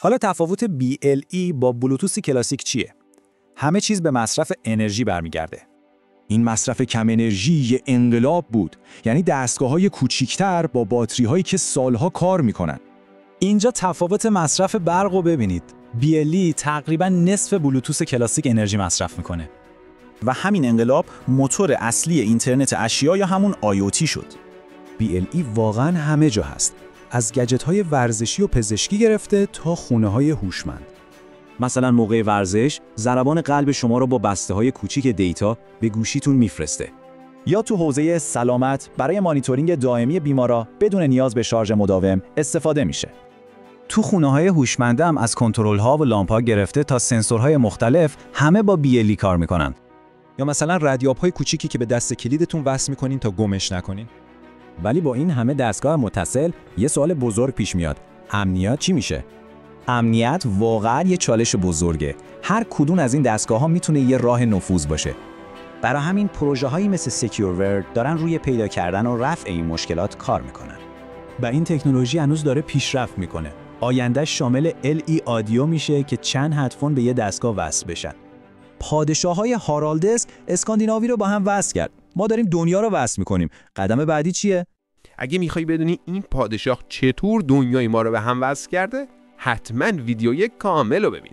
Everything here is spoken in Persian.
حالا تفاوت BLE با بلوتوث کلاسیک چیه؟ همه چیز به مصرف انرژی برمیگرده. این مصرف کم انرژی یه انقلاب بود. یعنی دستگاه‌های کوچیک‌تر با باتری‌هایی که سالها کار می‌کنن. اینجا تفاوت مصرف برق رو ببینید. BLE تقریباً نصف بلوتوث کلاسیک انرژی مصرف میکنه. و همین انقلاب موتور اصلی اینترنت اشیا یا همون IoT شد. BLE واقعاً همه جا هست. از گجت‌های ورزشی و پزشکی گرفته تا خونه‌های هوشمند. مثلا موقع ورزش، ضربان قلب شما رو با بسته‌های کوچیک دیتا به گوشیتون میفرسته. یا تو حوزه سلامت برای مانیتورینگ دائمی بیمارا بدون نیاز به شارژ مداوم استفاده میشه. تو خونه‌های هوشمند هم از کنترل‌ها و لامپ‌ها گرفته تا سنسورهای مختلف همه با BLE کار میکنن. یا مثلا رادیوآپ‌های کوچیکی که به دست کلیدتون وصل می‌کنین تا گمش نکنین. ولی با این همه دستگاه متصل، یه سوال بزرگ پیش میاد. امنیت چی میشه؟ امنیت واقعا یه چالش بزرگه. هر کدوم از این دستگاه‌ها میتونه یه راه نفوذ باشه. برای همین پروژه‌هایی مثل سکیورورد دارن روی پیدا کردن و رفع این مشکلات کار میکنن. و این تکنولوژی هنوز داره پیشرفت میکنه. آیندهش شامل LE آدیو میشه که چند هدفون به یه دستگاه وصل بشن. پادشاه‌های هارالدس اسکاندیناوی رو با هم وصل کرد. ما داریم دنیا رو وصل میکنیم. قدم بعدی چیه؟ اگه میخوای بدونی این پادشاه چطور دنیای ما رو به هم وصل کرده، حتما ویدیوی کامل رو ببین.